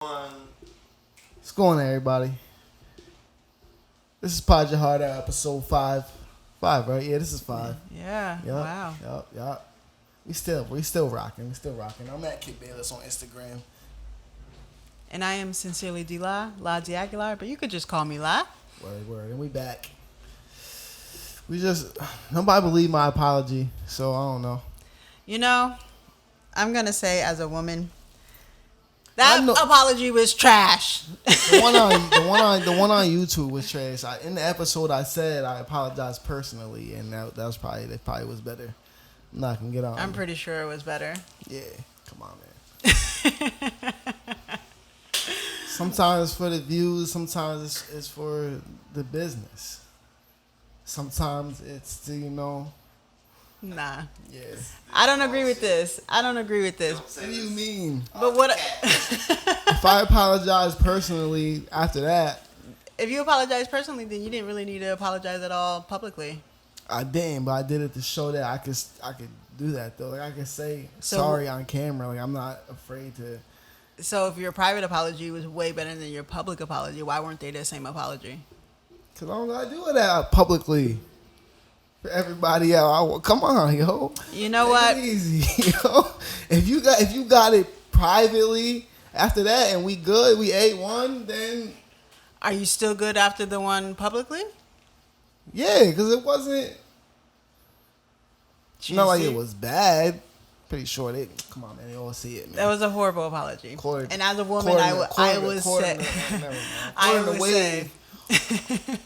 What's going on, everybody? This is Pod Your Heart Out, episode 5. 5, right? Yeah, this is 5. Yeah. Yep, Wow. Yep. We still rocking. I'm at Kid Bayless on Instagram. And I am sincerely La D'Aguilar, but you could just call me La. Word. And we back. Nobody believed my apology, so I don't know. You know, I'm going to say as a woman, that apology was trash. The one on YouTube was trash. In the episode, I said I apologized personally, and that probably was better. I'm not gonna get on. I'm pretty sure it was better. Yeah, come on, man. Sometimes it's for the views. Sometimes it's for the business. Sometimes it's to Nah. Yeah. I don't agree with this. What do you mean? But what? If I apologize personally after that, if you apologize personally, then you didn't really need to apologize at all publicly. I didn't, but I did it to show that I could do that though. Like I could say sorry on camera. Like I'm not afraid to. So if your private apology was way better than your public apology, why weren't they the same apology? Cause I don't gotta do that publicly. For everybody else, come on, yo. You know what? Easy, yo. If you got it privately after that, and we good, we ate one, then. Are you still good after the one publicly? Yeah, because it wasn't. Not like it was bad. Pretty sure they. Come on, man. They all see it, man. That was a horrible apology. And as a woman, I would say.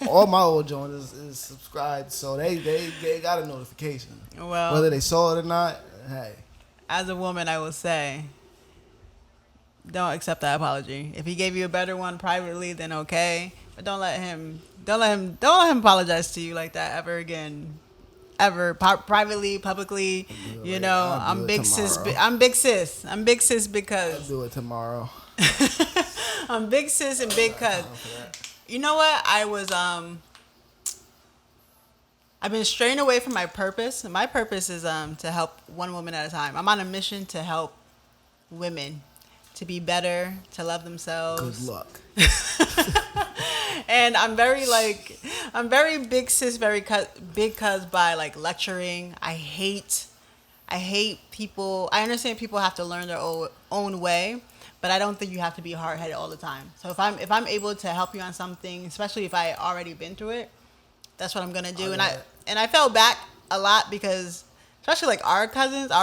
All my old joints is subscribed, so they got a notification. Well, whether they saw it or not, hey. As a woman, I will say, don't accept that apology. If he gave you a better one privately, then okay, but don't let him apologize to you like that ever again. Ever privately, publicly, I'm big sis. I'm big sis because I'll do it tomorrow. I'm big sis and big cuz. You know what? I've been straying away from my purpose. My purpose is to help one woman at a time. I'm on a mission to help women to be better, to love themselves. Good luck. And I'm very big sis, big cuz by like lecturing. I hate people. I understand people have to learn their own way. But I don't think you have to be hard-headed all the time. So if I'm able to help you on something, especially if I already been through it, that's what I'm gonna do. And I felt back a lot because, especially like our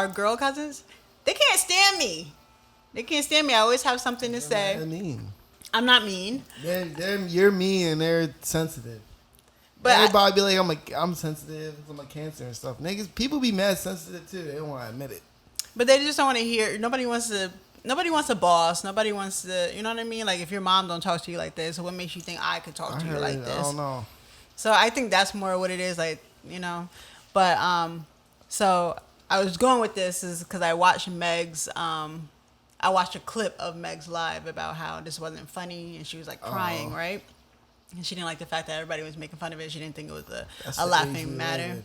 girl cousins, they can't stand me. I always have something to say. They're mean. I'm not mean. You're mean and they're sensitive. But everybody be like, I'm sensitive. I'm a Cancer and stuff. Niggas, people be mad sensitive too. They don't want to admit it. But they just don't want to hear. Nobody wants a boss. Nobody wants to, you know what I mean? Like, if your mom don't talk to you like this, what makes you think I could talk to you like this? I don't know. So I think that's more what it is, like, But, so I was going with this is because I watched I watched a clip of Meg's live about how this wasn't funny, and she was, like, crying, right? And she didn't like the fact that everybody was making fun of it. She didn't think it was a laughing matter.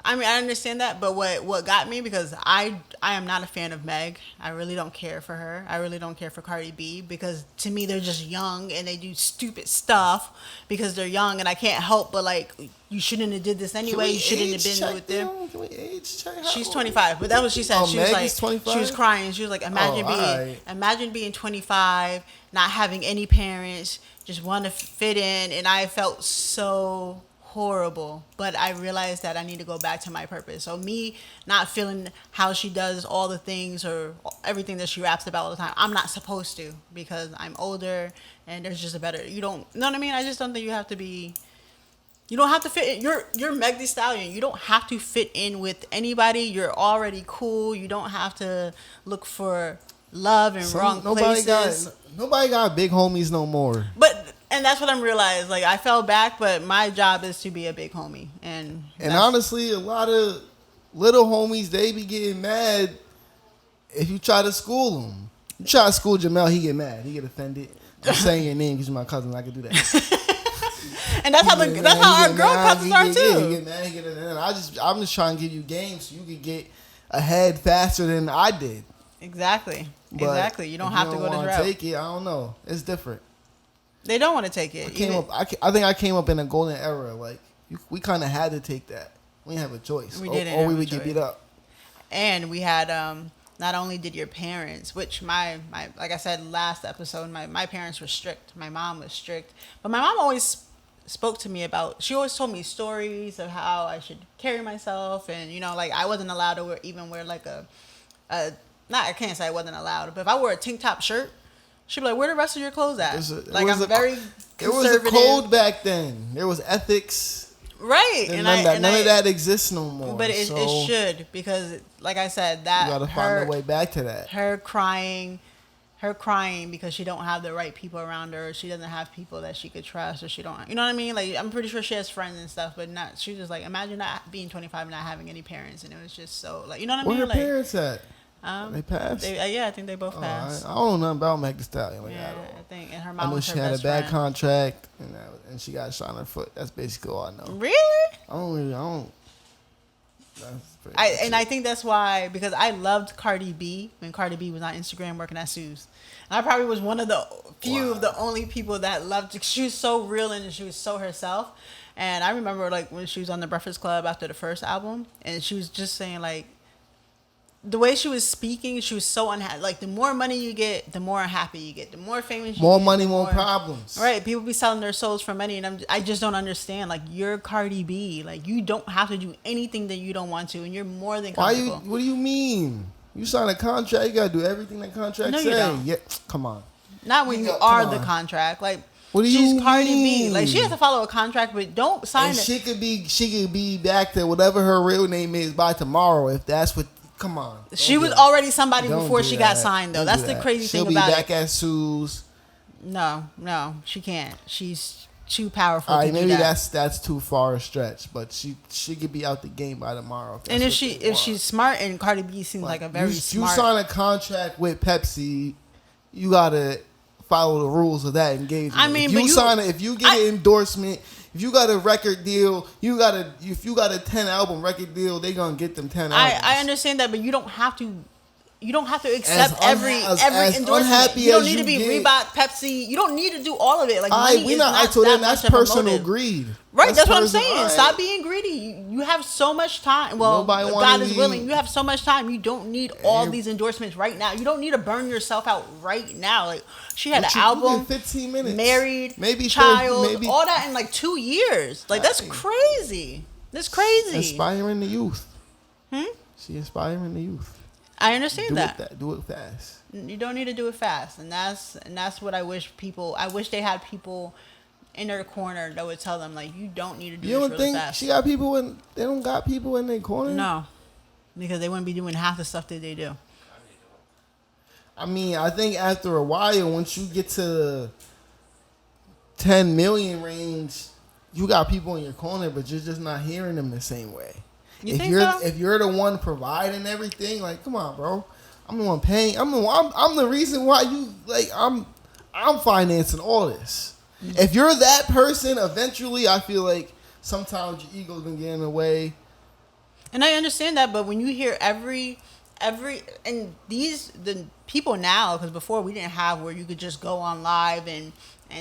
I mean, I understand that, but what got me, because I am not a fan of Meg. I really don't care for her. I really don't care for Cardi B, because to me they're just young and they do stupid stuff because they're young, and I can't help but like, you shouldn't have did this anyway. You shouldn't have been with them. Can we age check? She's 25, but that's what she said. Oh, she Meg was like, is 25? she was crying. She was like, imagine being 25, not having any parents, just want to fit in, and I felt so horrible, but I realized that I need to go back to my purpose. So me not feeling how she does all the things or everything that she raps about all the time, I'm not supposed to, because I'm older and there's just a better, you know what I mean? I just don't think you have to fit in. You're Meg Thee Stallion. You don't have to fit in with anybody. You're already cool. You don't have to look for love in wrong places. Nobody got big homies no more. And that's what I'm realizing. Like, I fell back, but my job is to be a big homie. And honestly, a lot of little homies, they be getting mad if you try to school them. You try to school Jamel, he get mad. He get offended. I'm saying your name because you're my cousin. I can do that. And that's how our girl cousins are too. He get mad. He get offended. I'm just trying to give you game so you could get ahead faster than I did. Exactly. But exactly. You don't if have to don't go this wanna route. Take it. I don't know. It's different. They don't want to take it. I think I came up in a golden era. Like we kind of had to take that. We didn't have a choice. We or, didn't or have we a would get choice. beat up. And we had not only did your parents, which my like I said last episode, my parents were strict. My mom was strict, but my mom always spoke to me about. She always told me stories of how I should carry myself, and like I wasn't allowed to wear like a not I can't say I wasn't allowed, but if I wore a tank top shirt, she'd be like, "Where the rest of your clothes at?" I'm very It was a conservative. code back then. There was ethics. Right, And none of that exists no more. But it should, because, like I said, that you gotta find a way back to that. Her crying because she don't have the right people around her. She doesn't have people that she could trust, or she don't. You know what I mean? Like, I'm pretty sure she has friends and stuff, but not. She just like, imagine not being 25 and not having any parents, and it was just so like, you know what I mean? Where her Like, parents at? They passed. Yeah, I think they both passed. I don't know nothing about Meg Thee Stallion. Like, Yeah, at all. I think, and her I mom know was she her had a best bad friend. contract, and she got shot in her foot. That's basically all I know. Really? I don't. That's pretty I much it. think that's why, because I loved Cardi B when Cardi B was on Instagram working at Sue's. And I probably was one of the few of the only people that loved it. She was so real and she was so herself. And I remember like when she was on the Breakfast Club after the first album, and she was just saying like, the way she was speaking, she was so unhappy. Like, the more money you get, the more unhappy you get. The more famous you More get, money, the more problems. Right, people be selling their souls for money, and I just don't understand. Like, you're Cardi B. Like, you don't have to do anything that you don't want to, and you're more than comfortable. What do you mean? You sign a contract, you gotta do everything that contract No, say. you don't. Yeah, come on. Not when you Come are on. the contract. Like, What do she's you Cardi B. mean? Like, she has to follow a contract, but don't sign And it. she could be back to whatever her real name is by tomorrow if that's what. Come on. She was already somebody Don't before do she got that. signed, though. Don't That's do the that. crazy She'll thing about be back it. at Sue's. No, she can't. She's too powerful All to right, do maybe that. that's too far a stretch, but she could be out the game by tomorrow. And that's if what they want. she's smart, and Cardi B seems like a very you smart. sign a contract with Pepsi, you gotta follow the rules of that engagement. I mean, if you get an endorsement, if you got a record deal, if you got a 10 album record deal, they gonna get them 10 albums. I understand that, but you don't have to. You don't have to accept As every as endorsement. unhappy You don't as need to you be get- Reebok, Pepsi. You don't need to do all of it. Like, All money right, we is not. not So that then that's much of a personal motive. greed. Right, that's what I'm personal- saying. all right. Stop being greedy. You have so much time. Well, Nobody wanna God is be- willing. You have so much time. You don't need all these endorsements right now. You don't need to burn yourself out right now. Like, she had What an you album, get 15 minutes. married, Maybe child, maybe all that in like 2 years. Like, that's crazy. That's crazy. inspiring the youth. She inspiring the youth. I understand Do that. it. Do it fast. You don't need to do it fast, and that's what I wish people. I wish they had people in their corner that would tell them like, you don't need to do You this don't really think fast. she got people in? They don't got people in their corner. No, because they wouldn't be doing half the stuff that they do. I mean, I think after a while, once you get to the 10 million range, you got people in your corner, but you're just not hearing them the same way. You think so? If you're the one providing everything, like, come on, bro. I'm the one paying. I'm the reason why you like. I'm financing all this. If you're that person, eventually, I feel like sometimes your ego's gonna get in the way. And I understand that, but when you hear every and the people now, because before we didn't have where you could just go on live and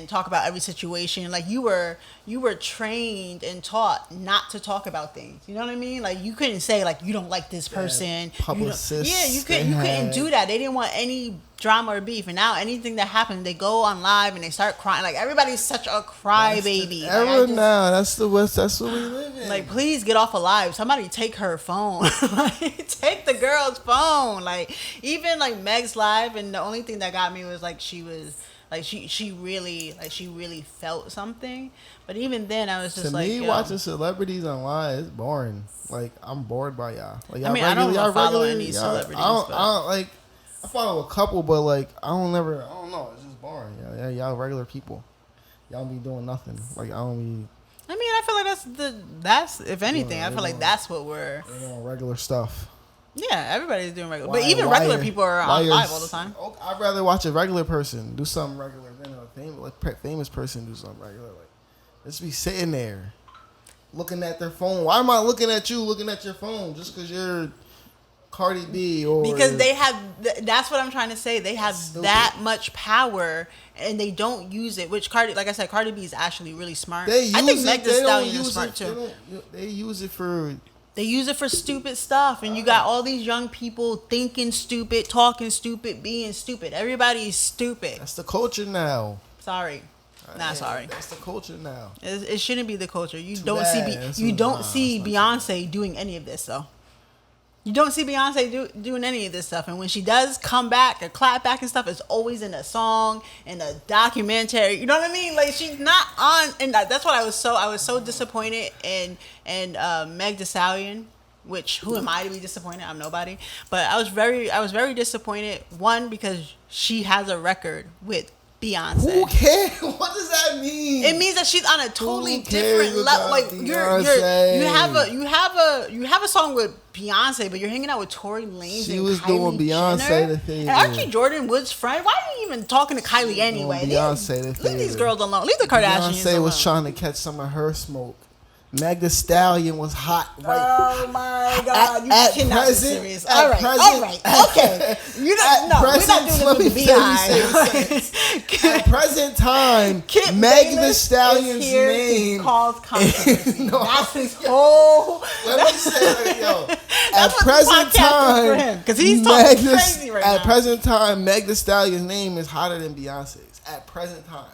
talk about every situation. Like, you were trained and taught not to talk about things. You know what I mean? Like, you couldn't say like, you don't like this person. Publicists, You couldn't do that. They didn't want any drama or beef. And now anything that happens, they go on live and they start crying. Like, everybody's such a crybaby. Era now. That's what we live in. Like, please get off of live. Somebody take her phone. Like, take the girl's phone. Like, even like Meg's live, and the only thing that got me was like, she was like, she really felt something. But even then, I was just to like, me, yo. watching celebrities online is boring. Like, I'm bored by y'all. Like, I mean, I don't follow any celebrities. I don't but like. I follow a couple, but like, I don't know. It's just boring. Y'all regular people. Y'all be doing nothing. Like, I don't be. I mean, I feel like that's if anything, I feel like that's what we're. They doing regular stuff. Yeah, everybody's doing regular, but even regular people are on live all the time. I'd rather watch a regular person do something regular than a famous person do something regular. Like, just be sitting there, looking at their phone. Why am I looking at you, looking at your phone, just because you're Cardi B or because they have. That's what I'm trying to say. They have Stupid. that much power, and they don't use it. Which like I said, Cardi B is actually really smart. they use I think it. Meg Thee They don't Stallion is use smart it. too. They use it for. They use it for stupid stuff, and you got all these young people thinking stupid, talking stupid, being stupid. Everybody is stupid. That's the culture now. Sorry, Yeah, sorry. That's the culture now. It shouldn't be the culture. You Too don't bad. see That's you what- don't nah, see it's not too Beyonce doing any of this though. You don't see Beyonce doing any of this stuff, and when she does come back or clap back and stuff, it's always in a song, in a documentary. You know what I mean? Like she's not on, and that's what I was so disappointed in Meg Thee Stallion. Which who am I to be disappointed? I'm nobody. But I was very disappointed. One, because she has a record with Beyonce. Who cares? What does that mean? It means that she's on a totally Who cares different level. about Like Beyonce? you have a song with Beyonce, but you're hanging out with Tory Lanez. She and was Kylie doing Beyonce Jenner. the favor. And aren't you Jordan Wood's friend? Why are you even talking to Kylie anyway? Beyonce the Leave these favor. girls alone. Leave the Kardashians Beyonce alone. was trying to catch some of her smoke. Meg Thee Stallion was hot right. Oh my God! You At cannot present- be serious. at All right, present- okay. You don't. at No, we're not present- doing let this with me the finish Beehive. At present time, Kip Meg Thee Bayless Stallion's is here name. to cause controversy. No. That's his whole. Let me say, yo. At That's what present the podcast is for him, time, 'cause he's talking Meg Thee- crazy right At now. present time, Meg Thee Stallion's name is hotter than Beyonce's. At present time.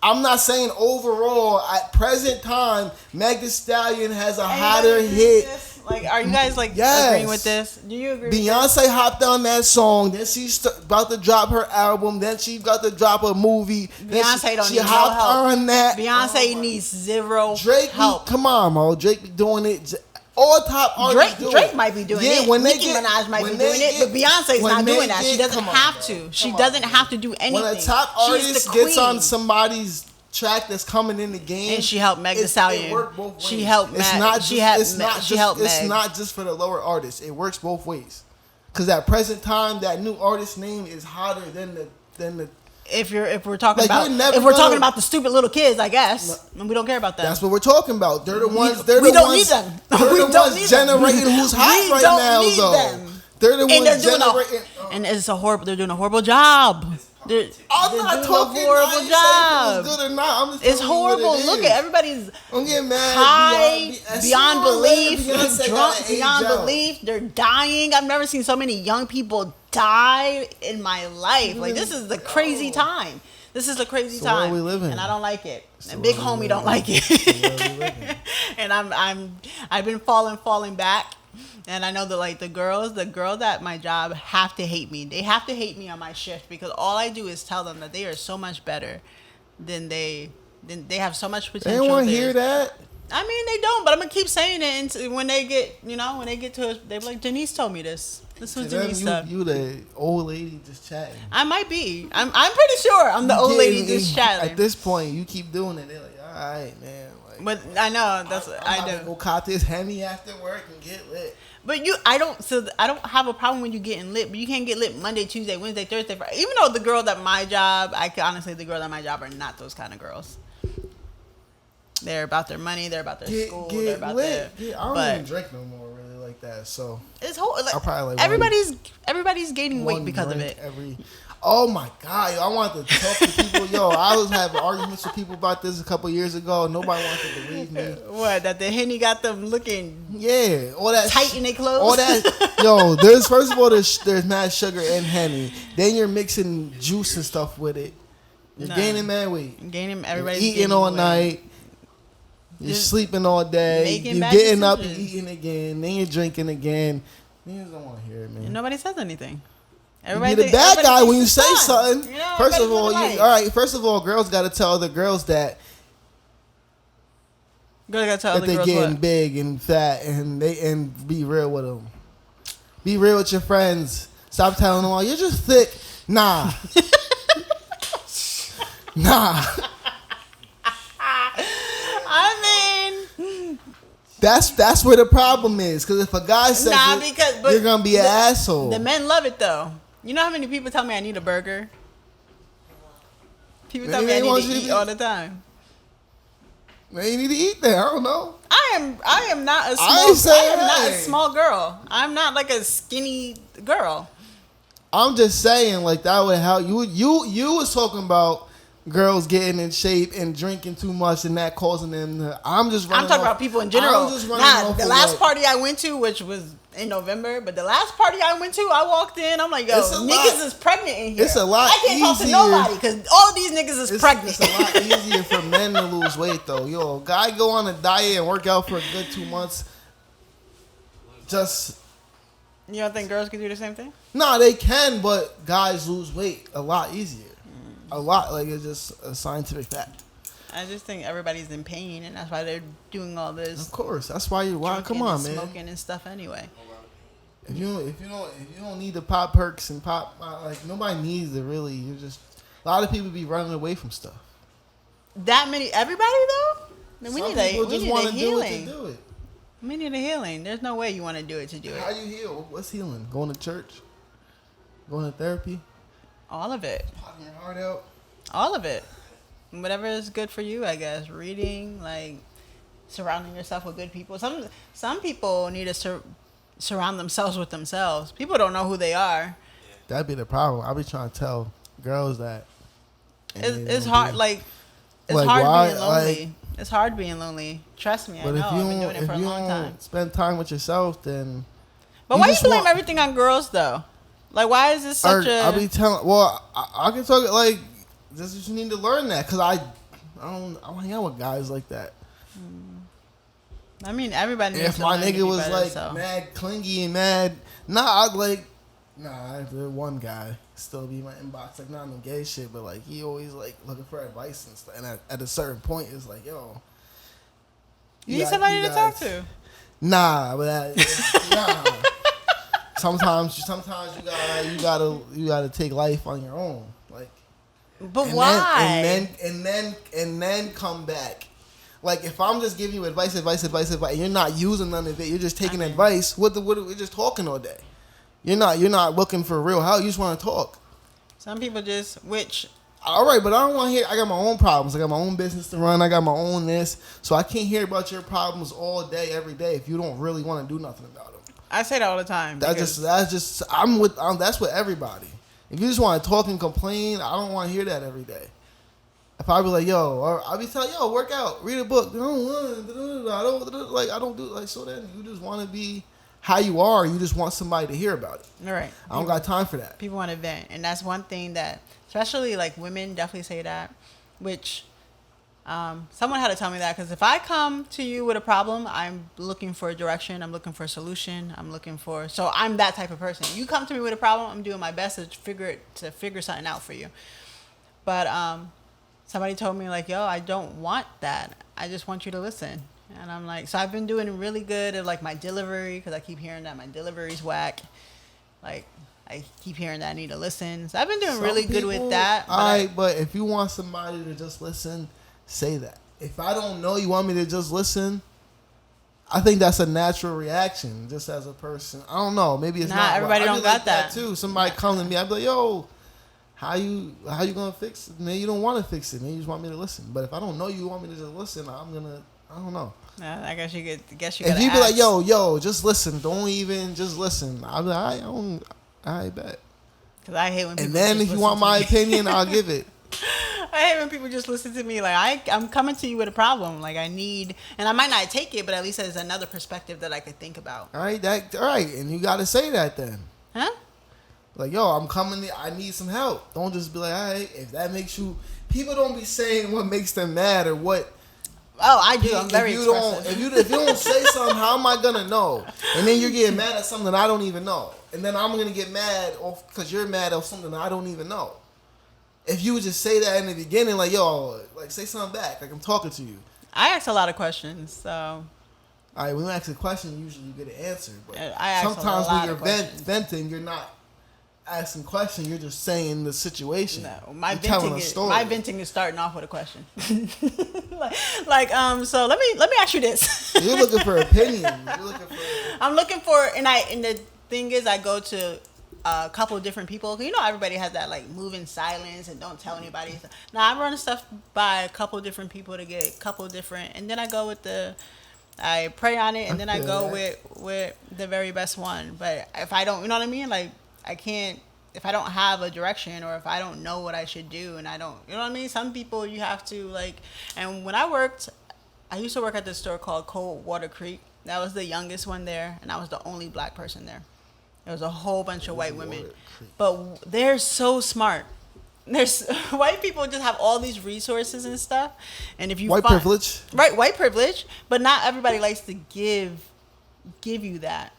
I'm not saying overall. At present time, Meg Thee Stallion has a hotter hit. Like, are you guys like Yes. agreeing with this? Do you agree? With this? Beyonce hopped on that song. Then she's about to drop her album. Then she got to drop a movie. Then Beyonce don't she need no hopped help. on that. Beyonce needs zero Drake, help. come on, Mo. Drake be doing it. All top artists do Drake it. might be doing Yeah, it. when they Nicki get- Minaj might be when doing they it, but get- Beyonce's when not they doing that. She get- doesn't come on, have bro. to. She Come doesn't on, have to do anything. When a top She's artist the gets on queen. somebody's track that's coming in the game, And she helped Meg Thee it Stallion. worked both She ways. helped It's Meg. not She just- had it's Me- not she just- helped It's Meg. not just for the lower artists. It works both ways. Because at present time, that new artist name is hotter than the. If we're talking Like, about you're never if we're gonna- talking about the stupid little kids, I guess, and we don't care about that. That's what we're talking about. They're the ones. They're we the don't ones. need them. They're We the don't ones need them. generating who's hot We right don't now, need though. them. They're the And ones they're doing generating. and it's a horrible. They're doing a horrible job. They're I'm not doing talking. a horrible I ain't job. saying if it was good or not. I'm just It's telling you what horrible. it Look is. at everybody's Don't get mad. high As beyond soon as belief, Beyonce got drunk an age beyond out. belief. They're dying. I've never seen so many young people die in my life. Like, this is the crazy time. This is a crazy It's the world time, we live in. and I don't like it. the And Big world we Homie don't live like it. And I've been falling back. And I know that like the girls at my job have to hate me. They have to hate me on my shift because all I do is tell them that they are so much better than they have so much They potential. don't want to They're- hear that. I mean, they don't, but I'm gonna keep saying it. And when they get to it, they're like, Denise told me this. This was And then Denise said. you the old lady just chatting. I might be. I'm pretty sure I'm the old lady just chatting. At this point, you keep doing it. They're like, all right, man. Like, But I know that's what I'm I about to go do. cop this Hemi after work and get lit. But I don't have a problem when you getting lit, but you can't get lit Monday, Tuesday, Wednesday, Thursday, Friday. Even though the girls at my job, the girls at my job are not those kind of girls. They're about their money, they're about their school, they're about their. I don't but even drink no more really like that. So it's whole. I'll probably like everybody's gaining weight one because of drink it. every. Oh my god! Yo, I wanted to talk to people. Yo, I was having arguments with people about this a couple years ago. Nobody wanted to believe me. What, that the Henny got them looking Yeah, all that tight in their clothes? All that. Yo, there's mad sugar and Henny. Then you're mixing juice and stuff with it. You're Nah. gaining mad weight. Gaining, You're everybody's eating gaining all weight. night. You're Just sleeping all day. making You're bad getting up and decisions. eating again. Then you're drinking again. Niggas don't want to hear it, man. And nobody says anything. You're the bad guy when you say something. You know, First of everybody's all, living life. all right. First of all, girls got to tell other girls that Girl gotta tell that other they girls getting what. big and fat, and be real with them. Be real with your friends. Stop telling them, "Oh, you're just thick." Nah, nah. I mean, That's where the problem is. Because if a guy says nah, it, but you're gonna be an asshole. The men love it though. You know how many people tell me I need a burger? People tell me I Maybe they need want to you to eat be- all the time. Maybe you need to eat there. I don't know. I am not a small. I ain't saying not a hey. small girl. I'm not like a skinny girl. I'm just saying, like, that would help. You was talking about girls getting in shape and drinking too much and that causing them to, I'm talking about people in general. I'm just running Nah, off the of last like, party I went to, which was in November, but the last party I went to, I walked in, I'm like, yo, It's a niggas lot- is pregnant in here. it's a lot I can't talk to easier- nobody because all these niggas is pregnant. It's a lot easier for men to lose weight, though. Yo, guy go on a diet and work out for a good 2 months. Just, You don't think girls can do the same thing? nah, they can, but guys lose weight a lot easier. A lot. Like, it's just a scientific fact. I just think everybody's in pain, and that's why they're doing all this. Of course. That's why you, why, come drinking on, and man. smoking and stuff anyway. If you don't need to pop perks and pop, like, nobody needs it really. You just, a lot of people be running away from stuff. That many, everybody though? Then we Some need a people just we need want a to do it to healing. do it. We need a healing. There's no way you want to do it to do How it. you heal? What's healing? Going to church? Going to therapy? All of it. Popping your heart out? All of it. Whatever is good for you, I guess. Reading, like surrounding yourself with good people. Some people need to surround themselves with themselves. People don't know who they are. That'd be the problem. I be trying to tell girls that. and they It's don't hard. do it. Like it's Like, hard why, being lonely. It's hard being lonely. Trust me, I But know. if you I've been don't, doing it for a long time. spend time with yourself, then. But why you just blame want- everything on girls though? Like why is this such I a? be telling. Well, I can talk like. This is, you need to learn that because I don't hang out with guys like that. I mean, everybody. Needs If to my learn to be nigga was better, like so. mad clingy and mad, I'd like, the one guy still be in my inbox, like not no gay shit, but like he always like looking for advice and stuff. And at a certain point, it's like, yo, You need got- somebody you to guys- talk to. Nah, but nah. Sometimes you gotta take life on your own, like. But And why? and then come back. Like if I'm just giving you advice, and you're not using none of it, you're just taking advice. What we're just talking all day. You're not looking for real help. You just want to talk. Some people just All right, but I don't want to hear. I got my own problems. I got my own business to run. I got my own this. So I can't hear about your problems all day, every day, if you don't really want to do nothing about them. I say that all the time. That's because just. That's with everybody. If you just want to talk and complain, I don't want to hear that every day. If I be like, yo, or I'll be telling, yo, work out, read a book. I don't do like so. Then you just want to be how you are. You just want somebody to hear about it. All right. I don't got time for that. People want to vent, and that's one thing that, especially like women, definitely say that. Which, someone had to tell me that because if I come to you with a problem, I'm looking for a direction. I'm looking for a solution. So I'm that type of person. You come to me with a problem, I'm doing my best to figure something out for you. But somebody told me like, yo, I don't want that. I just want you to listen. And I'm like, so I've been doing really good at like my delivery because I keep hearing that my delivery's whack. Like I keep hearing that I need to listen. So I've been doing Some really good with people- that. All right, but if you want somebody to just listen, say that. If I don't know you want me to just listen, I think that's a natural reaction, just as a person. I don't know. Maybe it's Nah, not. everybody but I don't be got like that. too. Somebody come to me, I'd be like, yo, how you gonna fix it? Maybe you don't want to fix it. Maybe you just want me to listen. But if I don't know you want me to just listen, I don't know. I guess you If gotta you be like, ask. yo, just listen. Don't even just listen. I'll be like, I bet. Because I hate when people And then just if you listen want to my me. opinion, I'll give it. I hate when people just listen to me. Like I'm coming to you with a problem. Like I need, and I might not take it, but at least there's another perspective that I could think about. All right, and you got to say that then. Huh? Like, yo, I'm coming. I need some help. Don't just be like, all right, if that makes you. People don't be saying what makes them mad or what. Oh, I do. I'm very if expressive. you don't say something, how am I gonna know? And then you're getting mad at something I don't even know, and then I'm gonna get mad off because you're mad at something I don't even know. If you would just say that in the beginning, like, yo, like say something back, like I'm talking to you. I ask a lot of questions, so All right, when you ask a question, usually you get an answer. But I ask sometimes a lot when of you're questions. venting, you're not asking questions. You're just saying the situation. No, my You're telling a venting. story. My venting is starting off with a question. So let me ask you this. You're looking for opinion. You're looking for. I'm looking for, and the thing is, I go to a couple different people. You know, everybody has that like move in silence and don't tell anybody. Now I run stuff by a couple different people to get a couple different, and then I go with I pray on it, and then I feel go that. with the very best one. But if I don't, you know what I mean? Like I can't if I don't have a direction or if I don't know what I should do, and I don't, you know what I mean? Some people you have to like. And when I used to work at this store called Coldwater Creek. That was the youngest one there, and I was the only black person there. There was a whole bunch of white women, but they're so smart. There's white people just have all these resources and stuff, and if you White privilege. right, white privilege, but not everybody likes to give you that.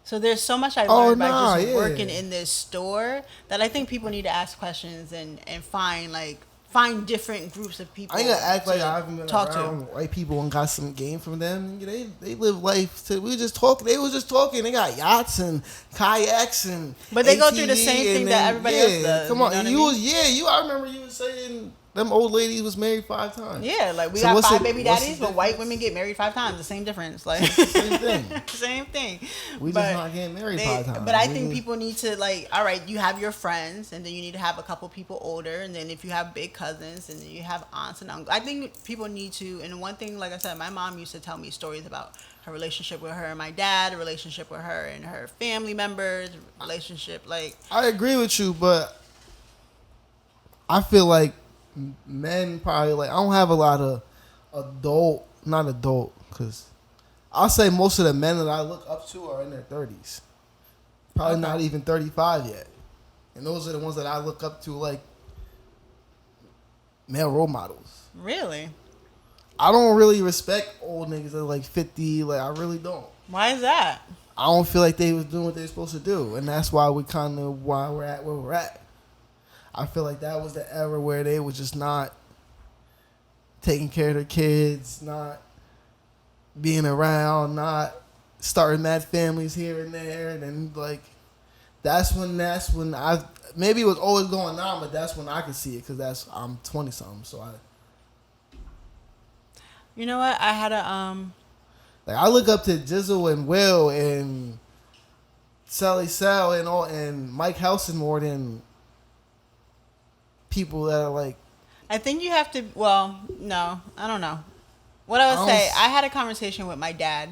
So there's so much I learned by just working in this store that I think people need to ask questions and find different groups of people. I ain't gonna act like to I haven't been talk around to. white people and got some game from them. They live life. We were just talking. They was just talking. They got yachts and kayaks and. But they go through the ATV same thing and that then- everybody else does. Come you on, know what I you mean? was you. I remember you was saying them old ladies was married 5 times. Yeah, like we So got what's 5 the- baby what's the daddies, but white difference? women get married 5 times. The same difference. Like Same thing. same thing. We But just not getting married 5 times. But I We think just- people need to like, all right, you have your friends, and then you need to have a couple people older, and then if you have big cousins, and then you have aunts and uncles. I think people need to. And one thing, like I said, my mom used to tell me stories about her relationship with her and my dad, a relationship with her and her family members, relationship like. I agree with you, but I feel like men probably like I don't have a lot of not adult, because I'll say most of the men that I look up to are in their 30s, probably not even 35 yet, and those are the ones that I look up to like male role models. Really? I don't really respect old niggas that are like 50. Like I really don't. Why is that? I don't feel like they was doing what they were supposed to do, and that's why why we're at where we're at. I feel like that was the era where they was just not taking care of their kids, not being around, not starting mad families here and there, and then like that's when I maybe it was always going on, but that's when I could see it because I'm 20 something, so You know what? I had a like I look up to Jizzle and Will and Sally Sal and Mike Housen more than people that are like. I think you have to. Well, no, I don't know. What I would say, I had a conversation with my dad.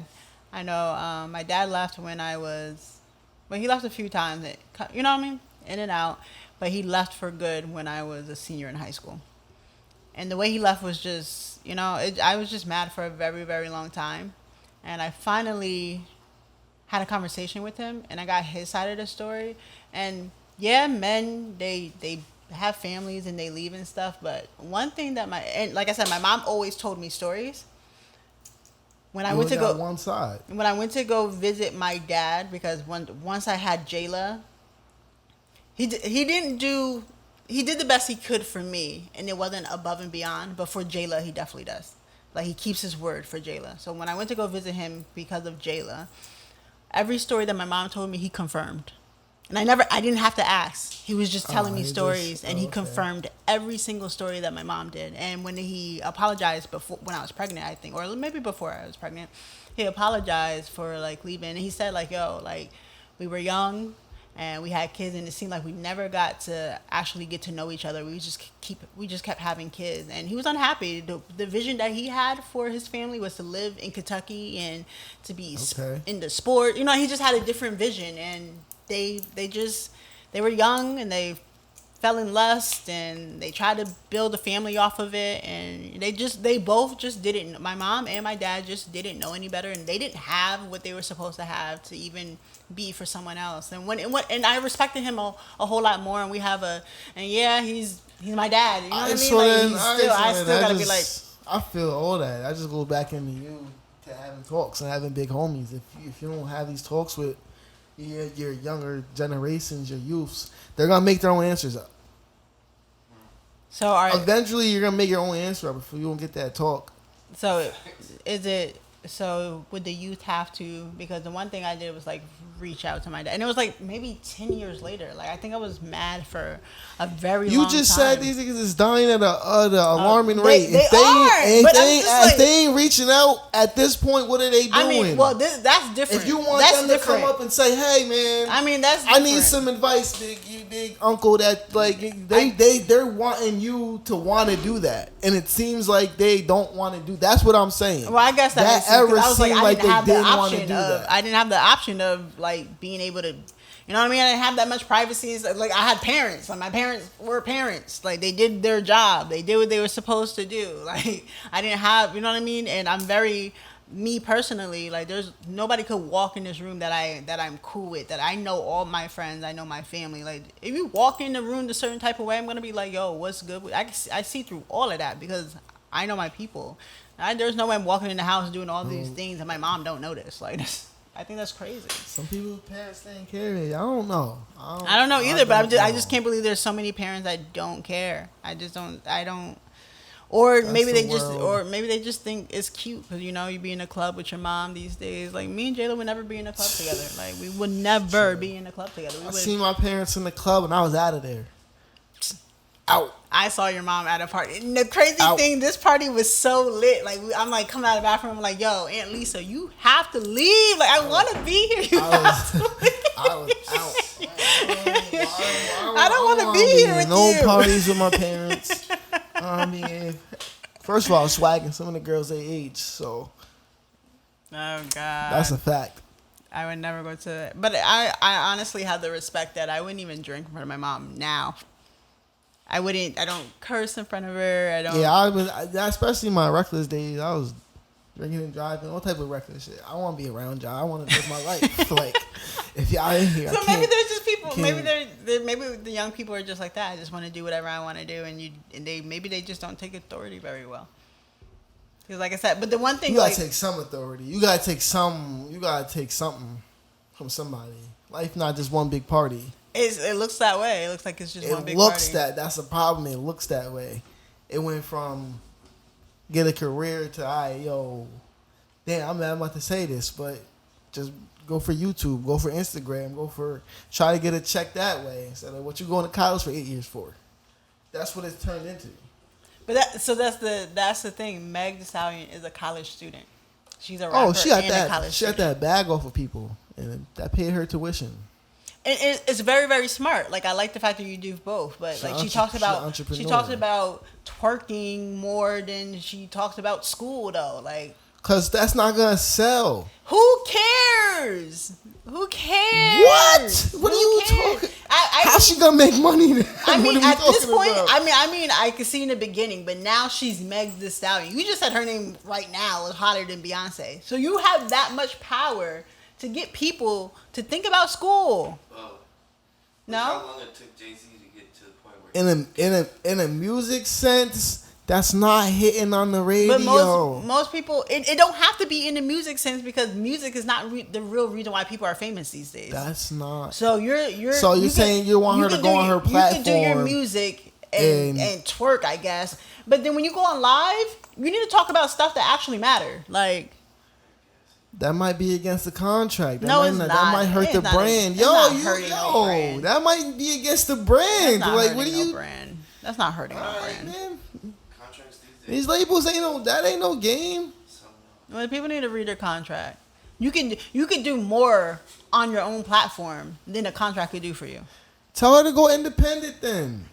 I know my dad left when I was. Well, he left a few times. You know what I mean? In and out. But he left for good when I was a senior in high school. And the way he left was just, I was just mad for a very, very long time. And I finally had a conversation with him, and I got his side of the story. And yeah, men, they have families and they leave and stuff. But one thing that like I said, my mom always told me stories. When I went to go one side. When I went to go visit my dad, because once I had Jayla, he did the best he could for me, and it wasn't above and beyond. But for Jayla, he definitely does. Like he keeps his word for Jayla. So when I went to go visit him because of Jayla, every story that my mom told me, he confirmed. And I didn't have to ask. He was just telling me stories, and he confirmed every single story that my mom did. And when he apologized when I was pregnant, I think, or maybe before I was pregnant, he apologized for like leaving. And he said like, yo, like we were young and we had kids, and it seemed like we never got to actually get to know each other. We just kept having kids, and he was unhappy. The vision that he had for his family was to live in Kentucky and to be in the sport. He just had a different vision, and they were young and they fell in lust and they tried to build a family off of it, and they both just didn't. My mom and my dad just didn't know any better, and they didn't have what they were supposed to have to even be for someone else. And I respected him a whole lot more, and we have he's my dad. You know what I mean? I still gotta be like. I feel all that. I just go back into you to having talks and having big homies. If you don't have these talks with your younger generations, your youths, they're gonna make their own answers up. So eventually you're gonna make your own answer up if you don't get that talk. So is it so would the youth have to? Because the one thing I did was like reach out to my dad, and it was like maybe 10 years later. Like I think I was mad for a very You long just time. said these niggas is dying at the alarming rate. they are, but I'm just if like- they ain't reaching out at this point, what are they doing? I mean, well, that's different. if you want that's them different. to come up and say, "Hey, man, I mean, that's I need different. some advice, big uncle," that like they're wanting you to want to do that, and it seems like they don't want to do. That's what I'm saying. Well, I guess that makes sense, 'cause era I was like, seemed I like didn't they have the didn't want to option do of. that. I didn't have the option of like being able to, you know what I mean? I didn't have that much privacy. It's like I had parents. Like my parents were parents. Like they did their job. They did what they were supposed to do. Like I didn't have, you know what I mean? And I'm very, me personally, like there's nobody could walk in this room that I'm cool with. That I know all my friends. I know my family. Like if you walk in the room a certain type of way, I'm gonna be like, yo, what's good? I see through all of that because I know my people. There's no way I'm walking in the house doing all these things and my mom don't notice. Like, I think that's crazy. Some people's parents didn't care. I don't know. I don't know either, but I just know. can't believe there's so many parents that don't care. I don't. Or That's maybe the they just, world. or maybe they just think it's cute because you be in a club with your mom these days. Like me and Jayla would never be in a club together. Like we would never be in a club together. I seen my parents in the club and I was out of there. Out. I saw your mom at a party. And the crazy Out. thing, this party was so lit. Like I'm like coming out of the bathroom. I'm like, yo, Aunt Lisa, you have to leave. Like I want to be here. You have to leave. I was out. I don't wanna be here with no you. parties with my parents. I mean, first of all, I was swagging some of the girls they age, so Oh God. that's a fact. I would never go to it. But I honestly have the respect that I wouldn't even drink in front of my mom now. I don't curse in front of her. I don't. Yeah, I was, especially my reckless days. I was drinking and driving, all type of reckless shit. I want to be around y'all. I want to live my life. Like, if y'all in here, So I maybe can't- there's just people. can't- Maybe the young people are just like that. I just want to do whatever I want to do, and they just don't take authority very well. Because like I said, but the one thing You gotta like take some authority. You gotta take something from somebody. Life not just one big party. it looks that way. It looks like it's just one It big looks party. that's the problem. It looks that way. It went from get a career to damn, I'm not about to say this, but just go for YouTube, go for Instagram, try to get a check that way instead of what you going to college for 8 years for. That's what it's turned into. But that's the thing. Meg Thee Stallion is a college student. She's a rapper Oh, she got and a college that. She got student. that bag off of people, and that paid her tuition. And it's very, very smart. Like I like the fact that you do both, but She's like an she talks she's an about entrepreneur. twerking more than she talks about school though. Like Cause that's not gonna sell. who cares? Who cares? What? What are Who you cares? talking? I How's she gonna make money? Then? I What mean, are we at this talking point, about? I mean, I could see in the beginning, but now she's Meg Thee Stallion. You just said her name right now is hotter than Beyonce. So you have that much power to get people to think about school. Oh. No? How long it took Jay-Z to get to the point where in a music sense, that's not hitting on the radio. But most people, it don't have to be in the music sense because music is not the real reason why people are famous these days. That's not. So you're So you're saying you want her to can go do on her You can do your platform music and- and twerk, I guess. But then when you go on live, you need to talk about stuff that actually matter. Like That might be against the contract. That No, might it's That not. might hurt It's the not brand. it's not Yo, hurting no brand. that might be against the That's brand. not Like, hurting what do no you? brand. That's not hurting no Alright, brand. man. contracts these days. These labels ain't no game. Well, people need to read their contract. You can do more on your own platform than a contract could do for you. Tell her to go independent then.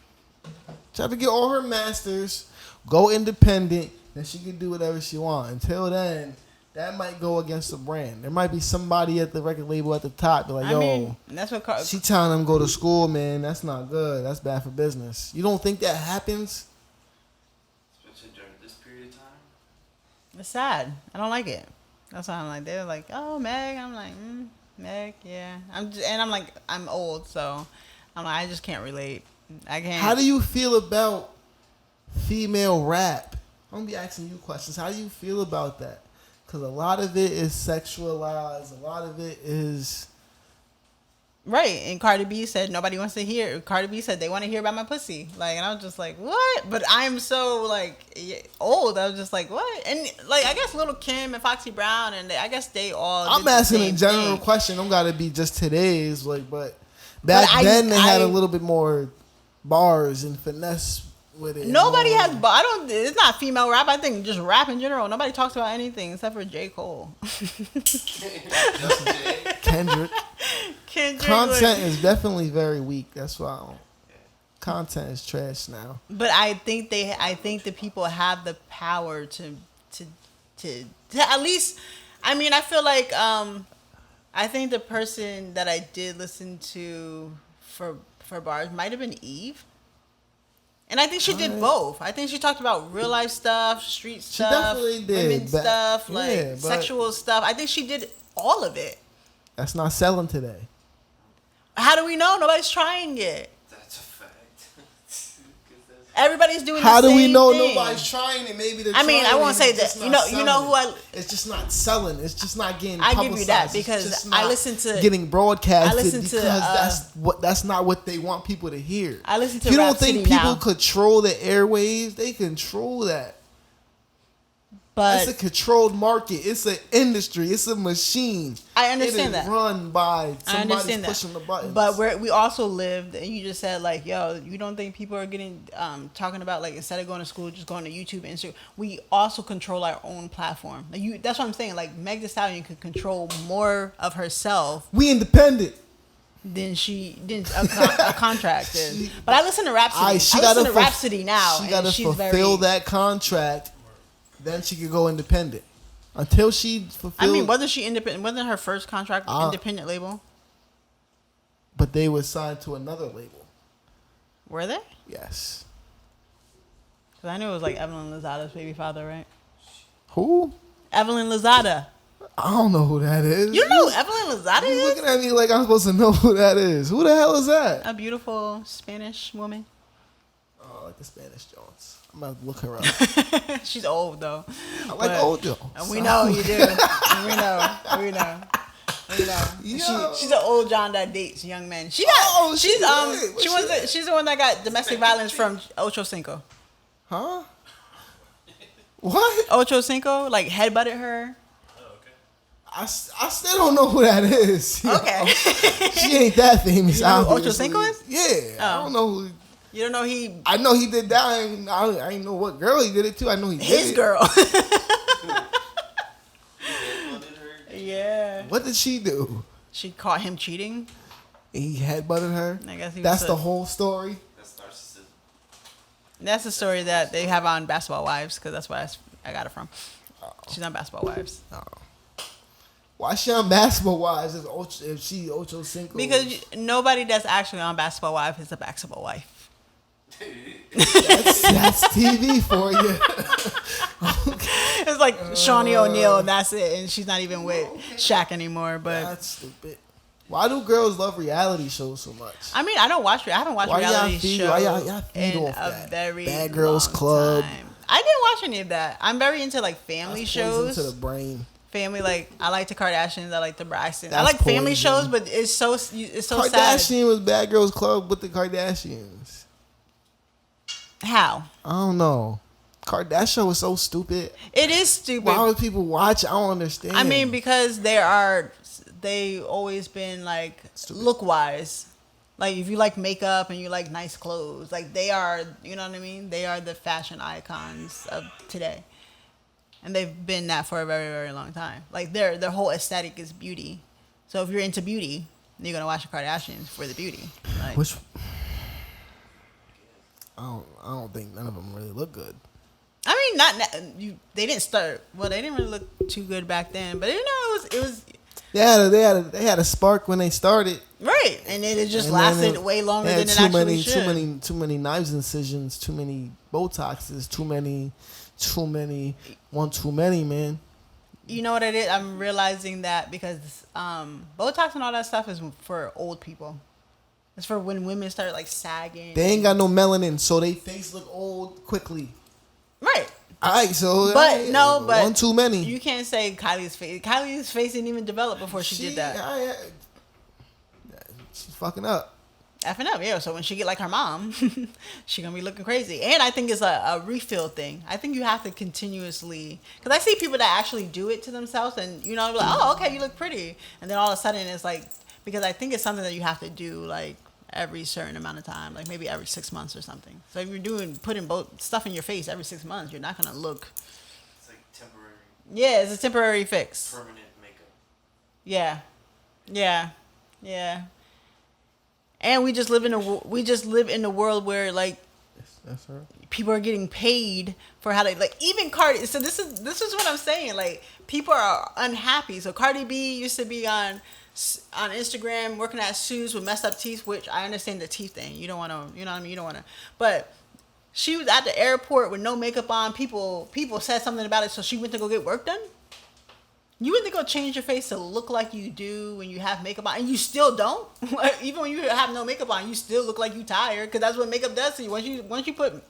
Try to get all her masters, go independent, then she can do whatever she wants. Until then, that might go against the brand. There might be somebody at the record label at the top be like, I yo, mean, that's what she telling them go to school, man. That's not good. That's bad for business. You don't think that happens? Especially during this period of time. it's sad. I don't like it. That's why I'm like, they're like, oh, Meg. I'm like, Meg, yeah. I'm like, I'm old, so I'm like, I just can't relate. I can't. How do you feel about female rap? I'm gonna be asking you questions. How do you feel about that? Because a lot of it is sexualized. A lot of it is Right, and Cardi B said nobody wants to hear. Cardi B said they want to hear about my pussy. Like, and I was just like, what? But I'm so like old. I was just like, what? And like, I guess Little Kim and Foxy Brown, and I guess they all. I'm did the asking a same general thing. question. Don't gotta be just today's. Like, but back But then they had I- a little bit more bars and finesse with it. Nobody More- has. But I don't. It's not female rap. I think just rap in general. Nobody talks about anything except for J. Cole. Just Jay. Kendrick. Kendrick, Content like- is definitely very weak. That's why I don't. Content is trash now. But I think the people have the power to at least. I mean, I feel like I think the person that I did listen to for bars might have been Eve. And I think she did Alright. both. I think she talked about real life stuff, street stuff, definitely did, women but- stuff, like yeah, but- sexual stuff. I think she did all of it. That's not selling today. How do we know? Nobody's trying it. That's a fact. 'Cause that's- Everybody's doing How the do we same know thing. nobody's trying it? Maybe they're I mean, I trying won't it, say it's just that. not You know who selling. I. It's just not selling. It's just not getting. I give you that publicized. It's because just I not listen to- getting broadcasted I listen to, because that's not what they want people to hear. I listen to If you don't Rhapsody think people now. control the airwaves, they control that. But It's a controlled market. It's an industry. It's a machine. I understand it is that. run by I somebody understand that. pushing the buttons. But we also lived, and you just said like, yo, you don't think people are getting talking about like instead of going to school, just going to YouTube and Instagram. We also control our own platform. Like that's what I'm saying. Like Meg Thee Stallion could control more of herself we independent. than a contract is. But I listen to Rhapsody. I listen gotta to Rhapsody now, She and got to she's fulfill very. that contract. Then she could go independent. Until she fulfilled. I mean, wasn't she independent? Wasn't her first contract independent label? But they were signed to another label. Were they? Yes. Because I knew it was like Evelyn Lozada's baby father, right? Who? Evelyn Lozada. I don't know who that is. You know who Evelyn Lozada You is? looking at me like I'm supposed to know who that is. Who the hell is that? A beautiful Spanish woman. Oh, like the Spanish Jones. I'm about to look her up. She's old though. I like But- old Jones. And we know you do. we know. Yo. She's an old John that dates young men. She's did? What she did? she's the one that got domestic violence from Ocho Cinco. Huh? What? Ocho Cinco like headbutted her. I still don't know who that is. yo. Okay. She ain't that famous. You know who Ocho obviously. Cinco is? Yeah. I Oh. don't know who. You don't know he I know he did that. I ain't know what girl he did it to. I know he did his it. girl. Headbutted her. Yeah. What did she do? She caught him cheating. He headbutted her. I guess he was That's the a- whole story. That's narcissism. That's the story that they have on Basketball Wives because that's where I got it from. She's on Basketball Wives. Why she on Basketball Wives if she Ocho Cinco? Because nobody that's actually on Basketball Wives is a basketball wife. that's TV for you. It's like Shawnee O'Neal and that's it. And she's not even with Shaq anymore. But That's stupid. Why do girls love reality shows so much? I mean, I haven't watched Why y'all reality feed- shows why y'all feed in off a that? very Bad Girls long Club. time. I didn't watch any of that. I'm very into like family That's poison shows. to the brain. Family, like I like the Kardashians. I like the Braxtons. I That's like family poison. shows, but it's so sad. Kardashian was Bad Girls Club with the Kardashians. How? I don't know. That show was so stupid. It is stupid. Why would people watch? I don't understand. I mean, because they always been like Stupid. look wise. Like if you like makeup and you like nice clothes, like they are, you know what I mean? They are the fashion icons of today. And they've been that for a very, very long time. Like their whole aesthetic is beauty. So if you're into beauty, you're gonna watch the Kardashians for the beauty. Like, which I don't think none of them really look good. I mean, they didn't start. Well, they didn't really look too good back then, but you know, it was They had a spark when they started. right, and then it just And then lasted way longer they than had it actually should. too many knives incisions, too many Botoxes, too many, one too many, man. You know what it is? I'm realizing that because Botox and all that stuff is for old people. It's for when women start like sagging. They ain't got no melanin, so they face look old quickly. Right. All right, so But no, but one too many. You can't say Kylie's face. Kylie's face didn't even develop before she did that. She's fucking up. Effing up, yeah. So when she get like her mom, she gonna be looking crazy. And I think it's a refill thing. I think you have to continuously, because I see people that actually do it to themselves, and you know, like, oh, okay, you look pretty, and then all of a sudden it's like, because I think it's something that you have to do like every certain amount of time, like maybe every 6 months or something. So if you're putting both stuff in your face every 6 months, you're not gonna look. It's like temporary. Yeah, it's a temporary fix. Permanent makeup. Yeah, yeah. And we just live in a world where like That's her. people are getting paid for how they like, even Cardi. So this is what I'm saying. Like, people are unhappy. So Cardi B used to be on Instagram working at Sue's with messed up teeth, which I understand the teeth thing. You don't want to, you know what I mean? You don't want to. But she was at the airport with no makeup on. People said something about it, so she went to go get work done. You went to go change your face to look like you do when you have makeup on, and you still don't. Even when you have no makeup on, you still look like you tired, because that's what makeup does to you. Once you put.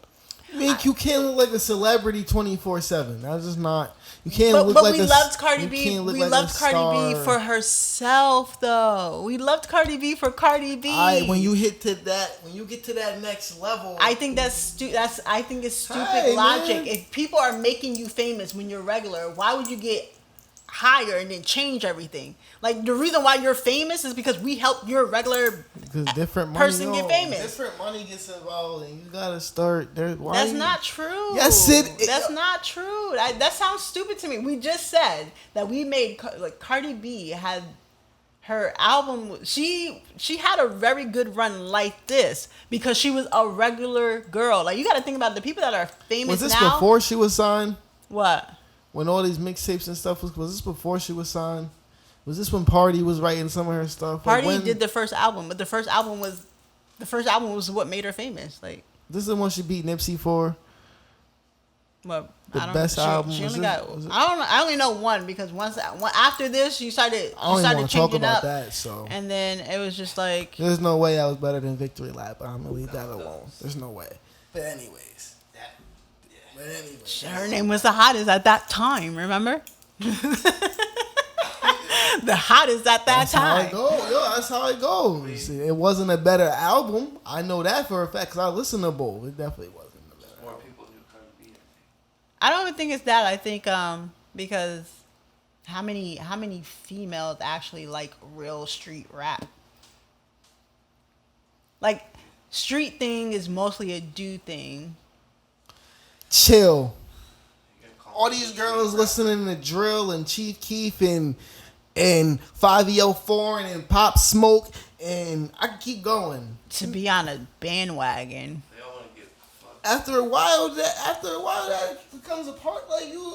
I mean, you can't look like a celebrity 24/7. That's just not. You can't But, look but like we a. loved Cardi you B. can't look We like loved a Cardi B star. for herself, though. We loved Cardi B for Cardi B. When you get to that next level, I think I think it's stupid Hey, logic. man. If people are making you famous when you're regular, why would you get higher and then change everything? Like, the reason why you're famous is because we help your regular because different money person get famous. Different money gets involved, and you gotta start there. Why That's you- not true. Yes, That's not true. That sounds stupid to me. We just said that we made like Cardi B had her album. She had a very good run like this because she was a regular girl. Like, you got to think about the people that are famous Was this now. before she was signed? What? When all these mixtapes and stuff was this before she was signed? Was this when Party was writing some of her stuff? Party when, did the first album, but the first album was what made her famous. Like, this is the one she beat Nipsey for. well, The I don't best she, album She was only it- got. was it- I don't know. I only know one because after this, she started. I don't She even started want to talk changing about up, that. So and then it was just like. there's no way I was better than Victory Lap. But I'm gonna leave that alone. There's no way. But anyways, That. Yeah. but anyways, Her name was the hottest at that time, remember? The hottest at that that's how time. it goes. Yo, that's how it goes. It wasn't a better album. I know that for a fact because I listened to both. It definitely wasn't a better. More people knew Cardi B. I think. I don't even think it's that. I think because how many females actually like real street rap? Like, street thing is mostly a dude thing. Chill. You gotta call All it these street girls rap. listening to Drill and Chief Keef and 5EO4 and Pop Smoke and I can keep going. To be on a bandwagon. They all want to get fucked. After a while that becomes a part like you.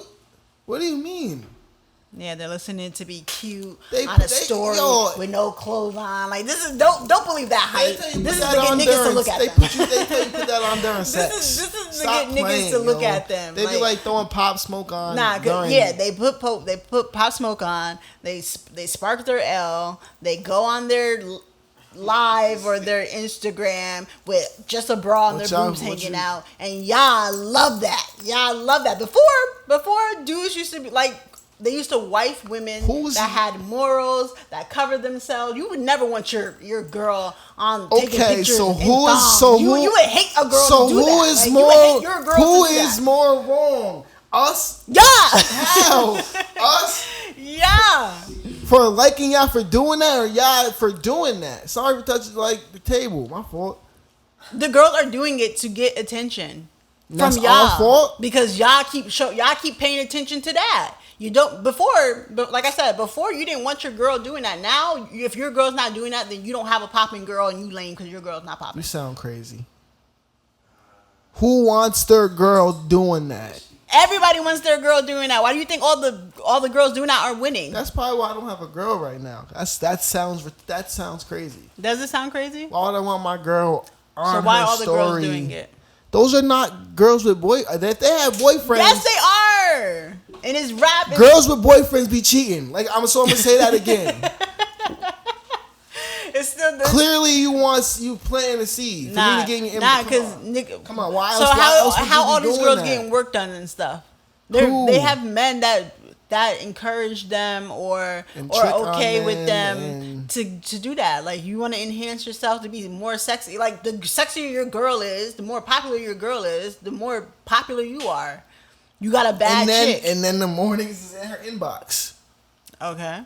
What do you mean? Yeah, they're listening to be cute They- on a they- story yo. with no clothes on. Like, this is don't believe that hype. They tell you This put is that to on get niggas to during- look at they them. They tell you put that on during sex. This is to Stop get niggas playing, to look yo. at them. They be like throwing Pop Smoke on. Nah, during- yeah, they put Pop Smoke on. They spark their L. They go on their live or their Instagram with just a bra and What their y'all- boobs what hanging you- out, and y'all love that. Y'all love that. Before dudes used to be like. They used to wife women Who's- that had morals, that covered themselves. You would never want your girl on taking Okay, pictures so in who is thongs. so you who? you would hate a girl so to do who that. is Like, you would hate your more? girl Who to do is that. more wrong? Us? Yeah. How? Us? Yeah. For liking y'all for doing that or y'all for doing that? Sorry for touching like the table. My fault. The girls are doing it to get attention That's from y'all our fault? because y'all keep paying attention to that. You don't but like I said before, you didn't want your girl doing that. Now, if your girl's not doing that, then you don't have a popping girl and you lame because your girl's not You popping. sound crazy. Who wants their girl doing that? Everybody wants their girl doing that. Why do you think all the girls doing that are winning? That's probably why I don't have a girl right now. That sounds crazy. Does it sound crazy? Why would I want my girl on So why her are all the girls story? doing it? Those are not girls with boy. If they have boyfriends, Yes, they are. And it's rap. And girls with boyfriends be cheating. Like I'm gonna say that again. it's still Clearly, you planting a seed. For me to get in- nah, come because on. nigga. Come on, why So else? Why else would how you be all these doing girls that? getting work done and stuff? Who? They have men that encourage them or And or trick on okay with them them and- to do that. Like you want to enhance yourself to be more sexy. Like the sexier your girl is, the more popular your girl is, the more popular you are. You got a bad chick. And then the mornings is in her inbox. Okay.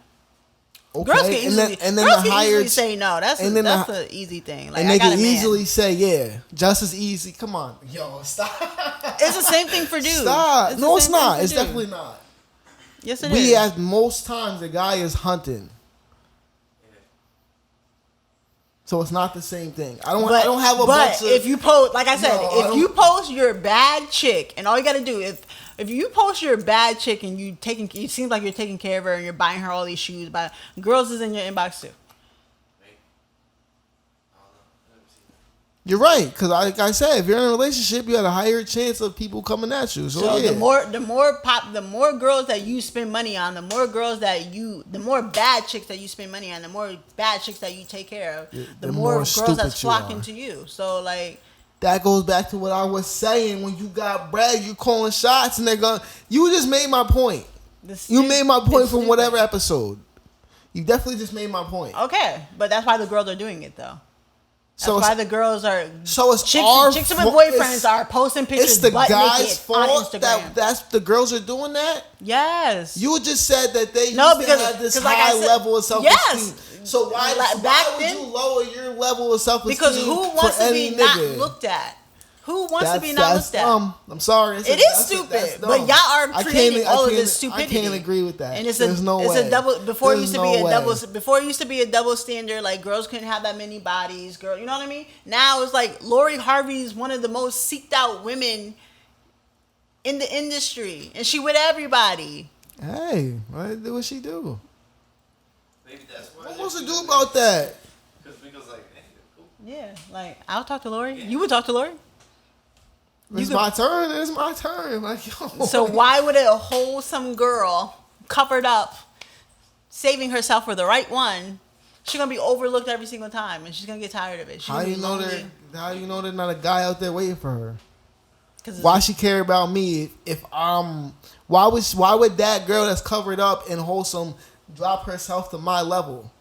Okay. Girls can easily, and then girls the can higher easily say no. That's and then that's the- an easy thing. Like and I they got a can man. easily say, yeah, just as easy. Come on, yo, stop. It's the same thing for dudes. Stop. It's the No, it's same thing not. for It's dudes. definitely not. Yes, it is. We at most times the guy is hunting, so it's not the same thing. I don't have a bunch of. if you post, like I said, No, I if don't- you post your bad chick, and all you gotta do if you post your bad chick and it seems like you're taking care of her and you're buying her all these shoes, but girls is in your inbox too. You're right, because like I said, if you're in a relationship, you have a higher chance of people coming at you. So, So yeah. the more girls that you spend money on, the more bad chicks that you spend money on, the more bad chicks that you take care of, the the more more girls stupid that's you flocking are. to you. So like. That goes back to what I was saying. When you got brag, you calling shots, and they're going. You just made my point. You made my point it's from stupid. whatever episode. You definitely just made my point. Okay, but that's why the girls are doing it though. That's So why it's, the girls are. so it's chicks, our chicks and fault- boyfriends are posting pictures. it's the butt guy's naked fault on Instagram. that's the girls are doing that. Yes. You just said that they No, used because- to have this 'cause like I high said- level of self-esteem. Yes. So why Like, back would then- you lower your level of self-esteem? because who wants for to be any not nigga? looked at? Who wants to be That's not looked at? dumb. I'm sorry. It is stupid, but y'all are creating all of this stupidity. I can't agree with that. And it's There's no it's way. a double. Before it There's used to no be a way. double. Before it used to be a double standard. Like girls couldn't have that many bodies. You know what I mean? Now it's like Lori Harvey is one of the most seeked out women in the industry, and she with everybody. Hey, what she do? Maybe that's why. What supposed to do about that? Because Miguel's like, hey, cool. Yeah, like I'll talk to Lori. You would talk to Lori. It's my turn. It's my turn. Like, yo. So why would a wholesome girl covered up, saving herself for the right one, she's gonna be overlooked every single time, and she's gonna get tired of it. She's How gonna you be know lonely. there's not a guy out there waiting for her? 'Cause Why she care about me if why would that girl that's covered up and wholesome drop herself to my level?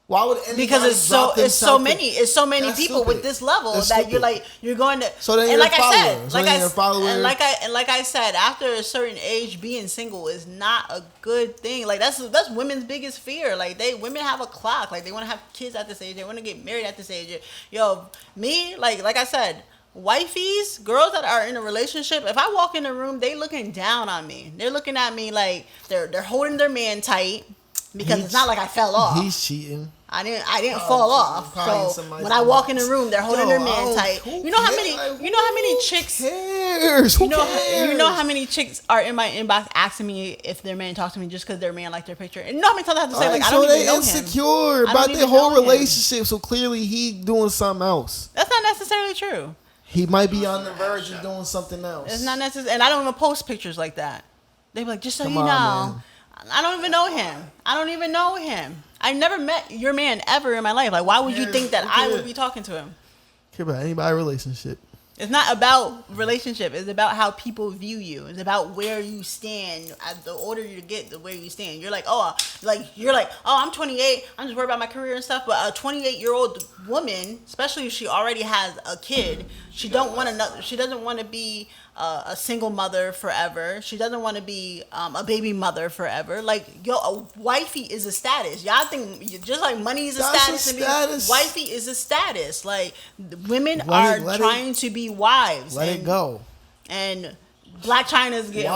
Why would anybody because it's drop so themselves many That's people stupid. with this level That's that stupid. you're going to. So then and you're like a I said, follower. So then you're a follower. and like I said, after a certain age, being single is not a good thing. Like that's women's biggest fear. Like women have a clock. Like they want to have kids at this age. They want to get married at this age. Yo, me like I said. Wifeys, girls that are in a relationship, if I walk in the room, they looking down on me. They're looking at me like they're holding their man tight because it's not like I fell off. He's cheating. I didn't fall off. probably So somebody when I walk in the room, they're holding their Yo, man tight. who You know how cares? many? Like, You know how many who chicks? cares? Who You know, cares? you know how many chicks are in my inbox asking me if their man talks to me just because their man liked their picture. And you know how many times I have to say Alright, like I so don't even they know him. insecure I about don't their even whole know him. relationship. So clearly he doing something else. That's not necessarily true. He might be on the verge of doing something else. It's not necessary, and I don't even post pictures like that. They be like, just so Come you on, know, man. I don't even know him. I don't even know him. I never met your man ever in my life. Like, why would you Yeah, think that who I would cares? be talking to him? Care about anybody relationship. It's not about relationship. It's about how people view you. It's about where you stand. The older you get, the where you stand. You're like, oh, I'm 28. I'm just worried about my career and stuff. But a 28-year-old woman, especially if she already has a kid, she doesn't want to be a single mother forever. She doesn't want to be a baby mother forever. Like, a wifey is a status. Y'all think just like money is a That's status, a and being status. wifey is a status. Like, women Let are it- trying to be wives. Let and, it go. And Black China's getting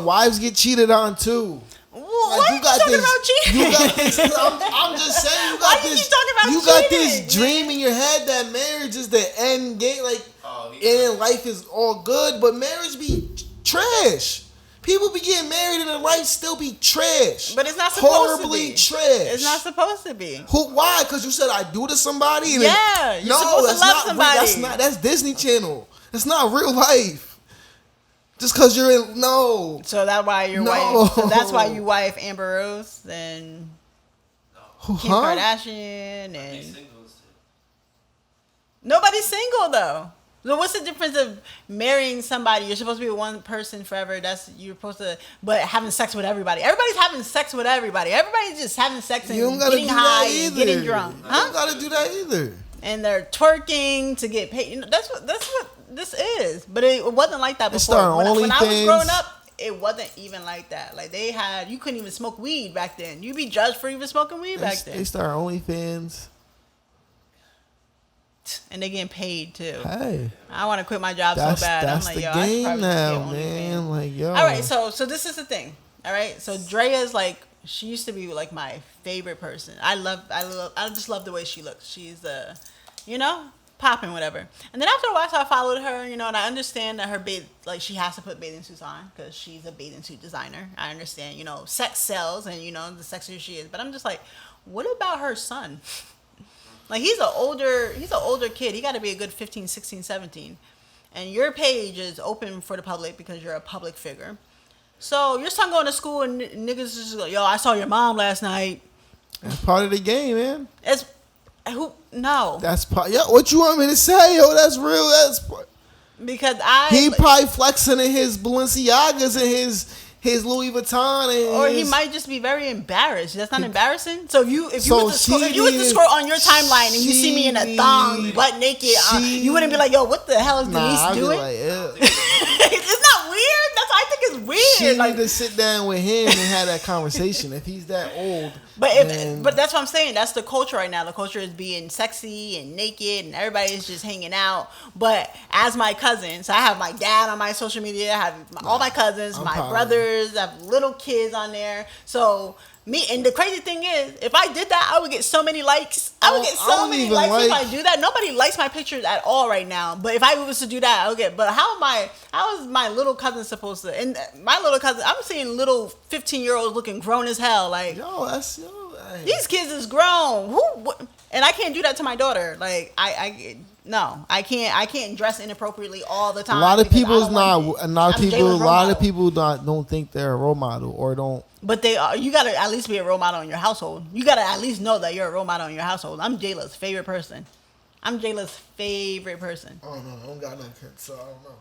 Wives get cheated on too. Well, Like, why are you talking about cheating? You got this. I'm just saying. You Why got you this. keep talking about You got cheating? this dream in your head that marriage is the end game. Like, Oh, he- and life is all good, but marriage be trash. People be getting married and the life still be trash. But it's not supposed horribly to be. trash. It's not supposed to be. Who? Why? Because you said I do to somebody. And Yeah, you're supposed to that's love not somebody. That's not. That's Disney Channel. That's not real life. Just because you're in no. So that's why your No. wife. So that's why you wife Amber Rose and Kim Kardashian He's and single. nobody's single though. So what's the difference of marrying somebody? You're supposed to be with one person forever. You're supposed to, but having sex with everybody. Everybody's having sex with everybody. Everybody's just having sex and You don't gotta getting do high that and either. getting drunk. You don't gotta do that either. And they're twerking to get paid. You know, that's what this is. But it wasn't like that It's before. starting When I was OnlyFans. growing up, it wasn't even like that. Like you couldn't even smoke weed back then. You'd be judged for even smoking weed back They then. start OnlyFans. And they getting paid too. Hey, I want to quit my job so that's bad. that's I'm the like, yo, I should game probably now, just get man. OnlyFans. Like, yo. All right, so this is the thing. All right, so Drea's like, she used to be like my favorite person. I just love the way she looks. She's popping, whatever. And then after a while, so I followed her, and I understand that she has to put bathing suits on because she's a bathing suit designer. I understand, sex sells, and the sexier she is. But I'm just like, what about her son? Like he's an older kid. He got to be a good 15, 16, 17. And your page is open for the public because you're a public figure. So your son going to school and niggas just go, yo, I saw your mom last night. That's part of the game, man. No. That's part. Yeah, what you want me to say, yo? That's real. Because he probably flexing in his Balenciagas and his Louis Vuitton, or he might just be very embarrassed. That's not embarrassing. So if you was to scroll on your timeline and you see me in a thong, butt naked, you wouldn't be like, yo, what the hell is Denise doing? Like, It's not weird. I think it's weird. She need to sit down with him and have that conversation. If he's that old, but that's what I'm saying. That's the culture right now. The culture is being sexy and naked, and everybody's just hanging out. But as my cousins, I have my dad on my social media. I have all my cousins, my brothers. I have little kids on there. So and the crazy thing is, if I did that, I would get so many likes. I would get so many likes if I do that. Nobody likes my pictures at all right now. But if I was to do that, I would get. But how is my little cousin supposed to? And my little cousin, I'm seeing little 15-year-olds looking grown as hell. Like, these kids is grown. And I can't do that to my daughter. Like, no, I can't dress inappropriately all the time. A lot of people don't think they're a role model or don't. But they are. You gotta at least be a role model in your household. You gotta at least know that you're a role model in your household. I'm Jayla's favorite person. I don't know. I don't got no kids, so I don't know.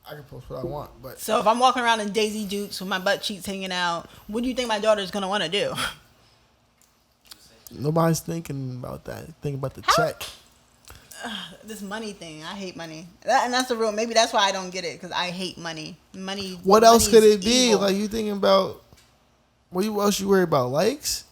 I can post what I want, but so if I'm walking around in Daisy Dukes with my butt cheeks hanging out, what do you think my daughter's gonna want to do? Nobody's thinking about that. Think about the check. This money thing, I hate money, and that's the real. Maybe that's why I don't get it, because I hate money. What else could it be? Evil. Like, you thinking about? What else you worry about? Likes?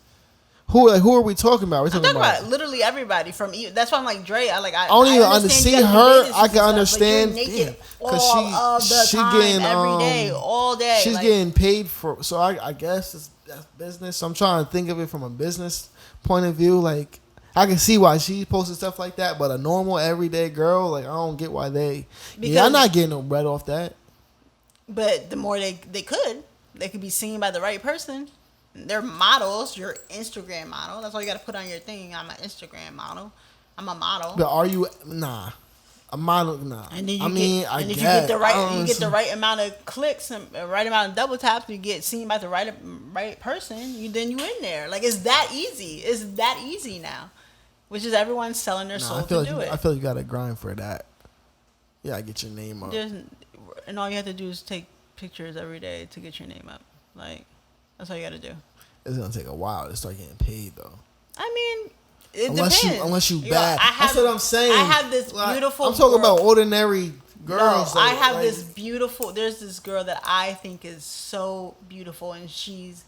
Who are we talking about? I'm talking about literally everybody from. That's why I'm like Dre. I don't even understand her. I can understand because she getting every day, all day. She's getting paid for. So I guess that's business. So I'm trying to think of it from a business point of view. Like, I can see why she posted stuff like that, but a normal everyday girl, like, I don't get why I'm not getting no bread off that. But the more they could be seen by the right person. They're models. You're Instagram model. That's all you got to put on your thing. I'm an Instagram model. I'm a model. But are you? Nah. A model, nah. And then you get the right amount of clicks and the right amount of double taps, you get seen by the right person. Then you in there. Like, it's that easy. It's that easy now. Which is everyone's selling their soul to do it. I feel you got to grind for that. Yeah, I get your name up. And all you have to do is take pictures every day to get your name up. Like, that's all you got to do. It's gonna take a while to start getting paid, though. I mean, it depends. Unless you bad. That's what I'm saying. I have this beautiful. I'm talking about ordinary girls. No, I have this beautiful. There's this girl that I think is so beautiful, and she's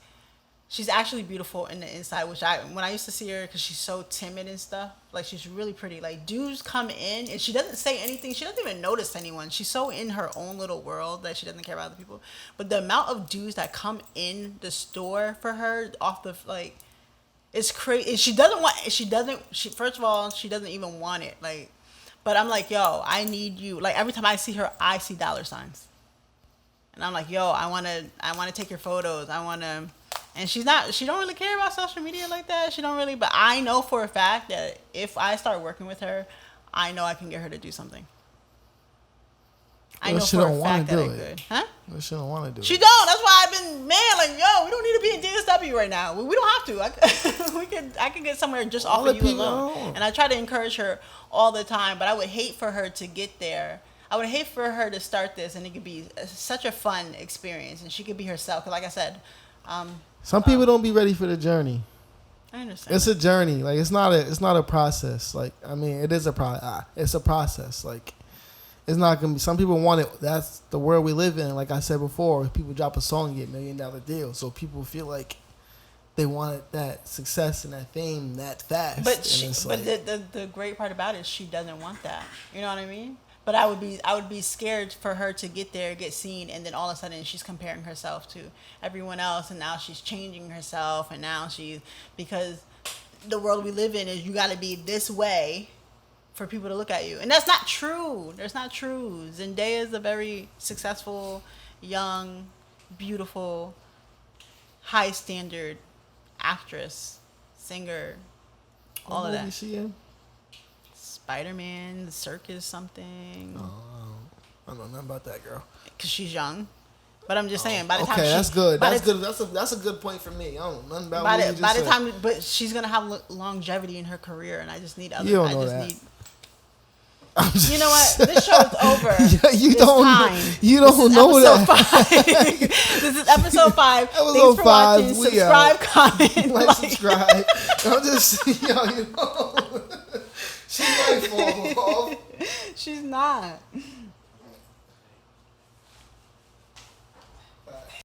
actually beautiful in the inside. When I used to see her, because she's so timid and stuff. Like, she's really pretty. Like, dudes come in and she doesn't say anything. She doesn't even notice anyone. She's so in her own little world that she doesn't care about other people. But the amount of dudes that come in the store for her it's crazy. First of all, she doesn't even want it. Like, but I'm like, yo, I need you. Like, every time I see her, I see dollar signs. And I'm like, yo, I want to take your photos. And she don't really care about social media like that. She don't really, but I know for a fact that if I start working with her, I know I can get her to do something. I know for a fact that I could. Huh? She don't want to do She it. don't. That's why I've been like, yo, we don't need to be in DSW right now. We don't have to. I could get somewhere just All off the of you people alone. don't. And I try to encourage her all the time, but I would hate for her to get there. I would hate for her to start this, and it could be such a fun experience, and she could be herself. 'Cause like I said, Some people don't be ready for the journey. I understand. It's a journey. Like it's not a process. Like I mean, it is it's a process. Like it's not gonna be. Some people want it. That's the world we live in. Like I said before, people drop a song and get $1 million deal. So people feel like they wanted that success and that fame that fast. But And it's like, the great part about it is she doesn't want that. You know what I mean? But I would be scared for her to get there, get seen, and then all of a sudden she's comparing herself to everyone else, and now she's changing herself, and now because the world we live in is you got to be this way for people to look at you, and that's not true. That's not true. Zendaya is a very successful, young, beautiful, high standard actress, singer, all what of movie that. she in? Spider-Man, the circus, something. I don't know nothing about that girl. Because she's young. But I'm just saying, by the time Okay, she, that's good. by That's the- good. That's a good point for me. I don't know nothing about By what you the, just by the said. time, but she's gonna have longevity in her career, and I just need other. You don't I know just that. need. You know what? This show is over. You It's don't. time. You don't know Episode that. 5. This is episode 5. Episode Thanks for 5, watching. we Subscribe, out. comment, Like, like. subscribe. I'm just, you know, she might fall off. She's not.